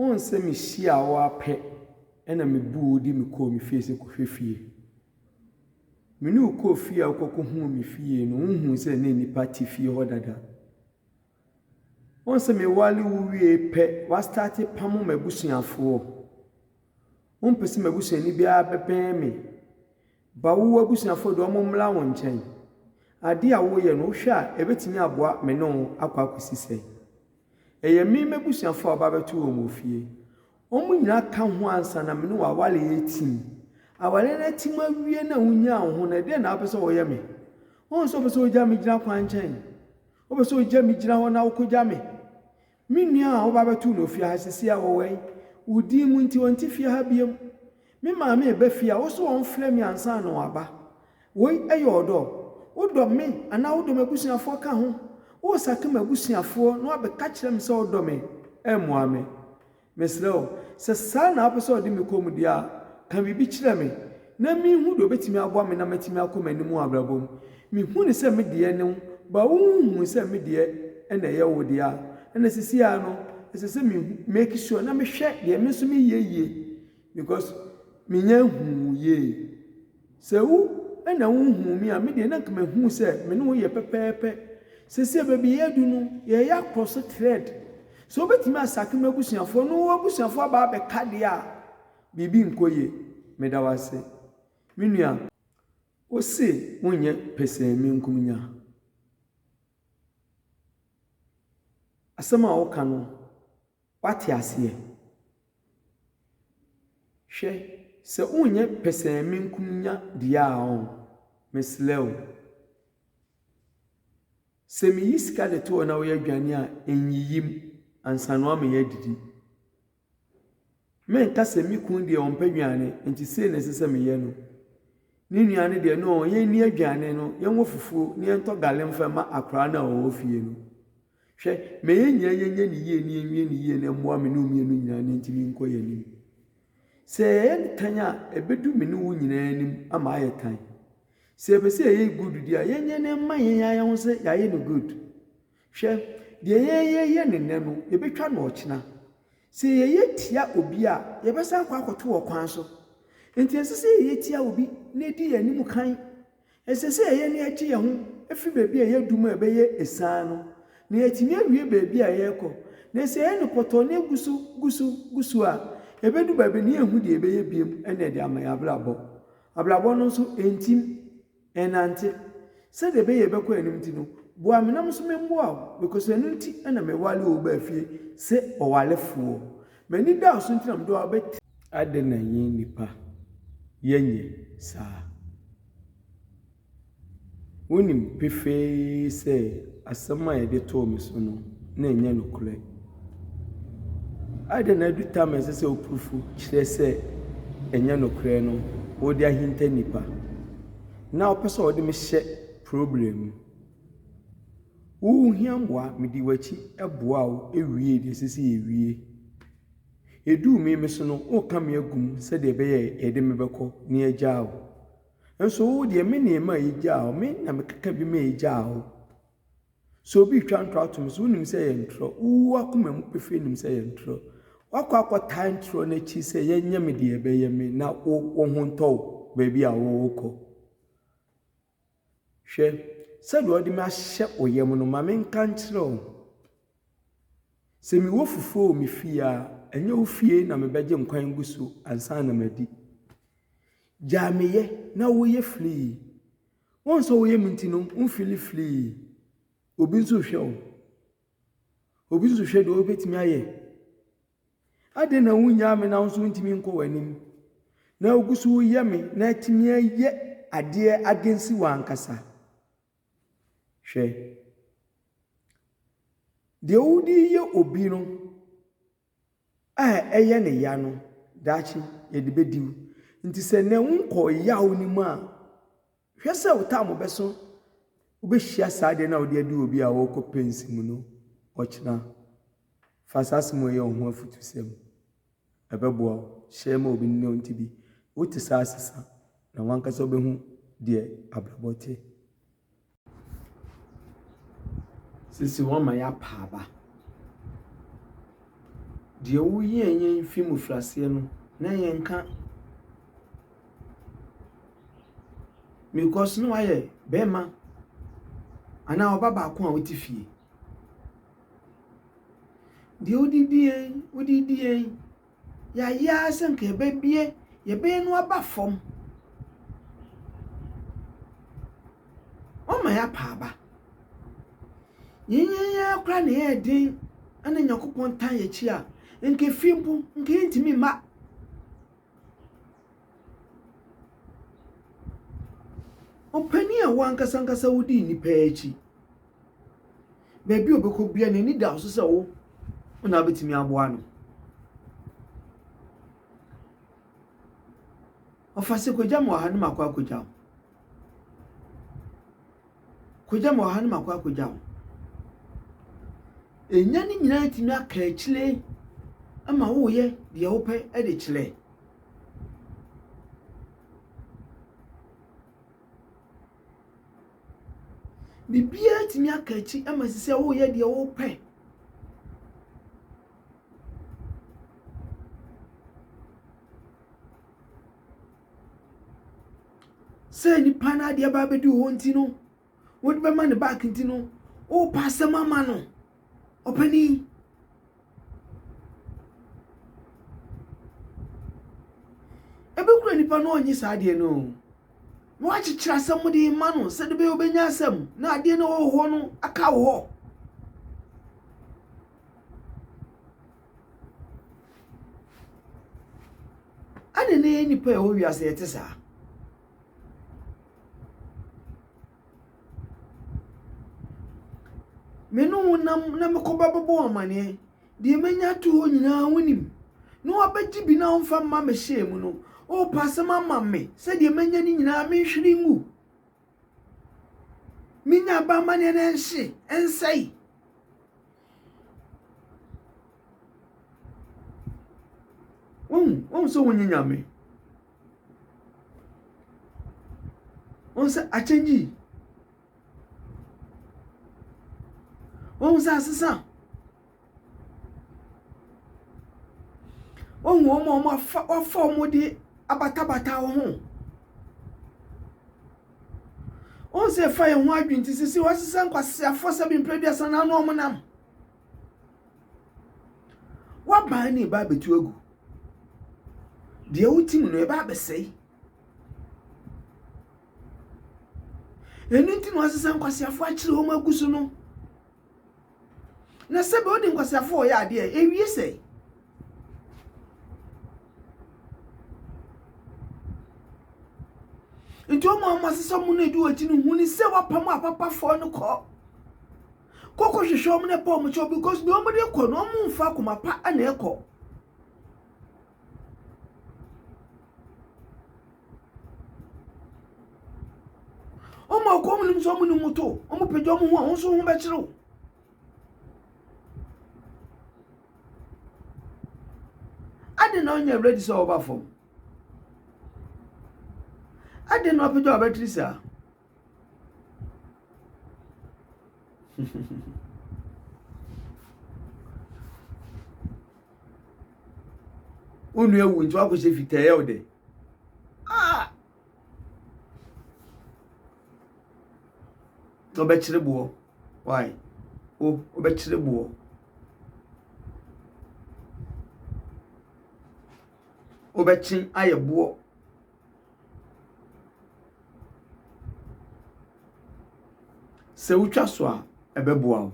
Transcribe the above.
On se me shia wa pe ena me bu di me ko me face ko hwefie. Me nu ko fie akoko hu me fie no hu se na nipa ti fie ho dada. On se me wali wie pe wa start pam mabusuafo. On pese mabusuani bia beben me. Ba wo abusuafo do omomla won nchen. Ade a wo ye no hwe a ebetimi aboa me no akwa akusise. Eye mi mabusuafo aba betu wo mo fie. Omu nyina ka ho ansa na me no wa wale yetim. Awale na tim awie na wunya ho na de na apese wo ye me. On so pese oja me gina kwa nchen. O pese oja me gina ho na wo koja me. Mi nua wo ba betu no fie hasisi a wo we. Udi mu nti wonti fie ha biem. Me maame e ba fie a wo so won fle me ansa na waba. Wo eyo odo. Wo do me ana wo do mabusuafo ka ho. Wo saka mabusuafo no abeka kire me se wo do me. Emwa me. Meslo se sa na apese odi me kom dia kan bibi kire me. Na mi hu do betimi abo me na matimi akoma nimu abrabom. Mi hu ni se me de ne ba wo hu se me de ena ye wo dia. Ena sisi a no se me make sure na me hwe de me so me yeye because me nya hu ye. Se wo ena wo hu mi a me de na kama hu se me no ye pepepe. Sisi ba bi ye du no ye ya cross thread. So betimi asake mabusuafo no abusuafo aba be kade a bibi nkoye medawase minua o se wonye pese mi nkumnya asema o kanu wati ase hwe se wonye pese mi nkumnya dia o meslew se mi yiska de to na wo yadwane a enyiyim ansanwa me yadidi men kase mi kun de on padwane enti se na sese me ye no ni nuane de no ye ni adwane no ye wo fufuo ni ento gale mfa ma akra na o fie no hwe me ye nya ni ye ni enwie ni ye na moa me no mienu nyane enti mi nko ye ni se en tanya ebedu me no wo nyina nim ama aye tan se be se ye good dia ye nya ne ma ye ya ho se ya ye no good hwe de ye ne no ye betwa no ochina se ye tia obi a ye besa kwa akoto wo kwan so enti esese ye tia obi na di ya nimu kan esese ye ne achi ye ho efi bebi a ye dum a be ye esan no na yetimi awie bebi a ye ko na se ye no poto ne gusu a ebedu babe ne ehu de be ye biem ene de amaya ablabo no so entim enante se de be ye be ko enim ti no bo amenam so memboa because enu nti na me wale oba fie se owalefuo mani da so nti na mdo abet ade na yin nipa yenye sa wonim pefe se asema ye de to me so no na enye no kure ade na du time se opurufu kire se enye no kure no wo de ahinta nipa na opese wo de me hye problem wo hiamboa medi wachi eboa wo ewie de sisi ewie edu me so no o kam yagum se de be ye de me beko ni agya wo enso wo de me ne ma agya wo me na me kaka bi me agya wo so bi twantwa to me so nim se ye ntro wo akoma mu pefe nim se ye ntro wakwa time ntro na chi se ye nya me de be ye me na wo ho nto ba bi a wo ko hwe se do odi ma hye oyem no ma men kan kire se mi wo fufuo mi fia enye wo fie na me beje nkwan gusu ansa na madi jameye na wo ye flee won so wo ye minti no unfili flee obi nso hwe do obetimi aye ade na wunya me na nso ntimi nko wanim na ogusu ye me na timi aye ade agensi wankasa hwe de odi ye obi no eye ne ya no dachi ye de bediw nti se ne nko ya oni mu a hwe se utam beso ubehia saade na odi adi obi a wo ko pensi mu no ochina fasasimo ye ho afutusem ebebo shema obi ne onti bi uti sasisa na wankasa obehu de abrabote sisi wama ya paba de wo yen fi mu frase no na yen ka because no aye bema ana oba ba ko a woti fie de odidie ya senke bebie ye be no aba fom o ma ya pa ba yen kra na ye din ana Nyankopon tan ye chi a nke fimpu nke ntimi ma opani a wankasa wudi ni pechi bebi obeko bia na ni da so se wo na betimi aboa no ofase kogya mo ha no makwa kogya mo ha no makwa kogya enya ni nyina timi aka akile ama wo ye de wo pe e de kile bibia timi aka achi ama sise wo ye de wo pe se ni pana de ba bedu ho ntino wo de be ma ne back ntino o pass mama no opani ebe kura nipa no onyi sa de no mo achichira asem de ma no se de be obenya asem na ade no wo ho no aka wo ade ne nipa e wo wiase yete sa menu na mekoba bobo amane de menya to ho nyina wonim no abaji bi na onfa ma me hyem no o pasema ma me se de menya ni nyina me hwiri ngu minya ba mane na enhye ensai so wonyinya me se achenji sa sisa omo fa mo di abata ho se fa ye ho adwinti sisi wasisa nkwase afosa bi mpredua na no omonam wa ba ni ba betu agu de wutim no e ba besei enu ti no wasisa nkwase afo akire ho magusu no na sebe odi nkwase afo ya ade e wie sei nto mo amasisa mu na edu ati no huni se wapam apapa fo no ko koko hwehwe mo na pa mo cho because no mo de ko no mo mfa kuma pa ana eko o mo ko mo nim so mo ni muto o mo pejo mo ho so ho be kire ade na onye ready so over form ade no pejo abatrisa unu ewu nti akose fitaye ode to be kire buo why o be kire buo obechin ayebo se utwa so a ebeboa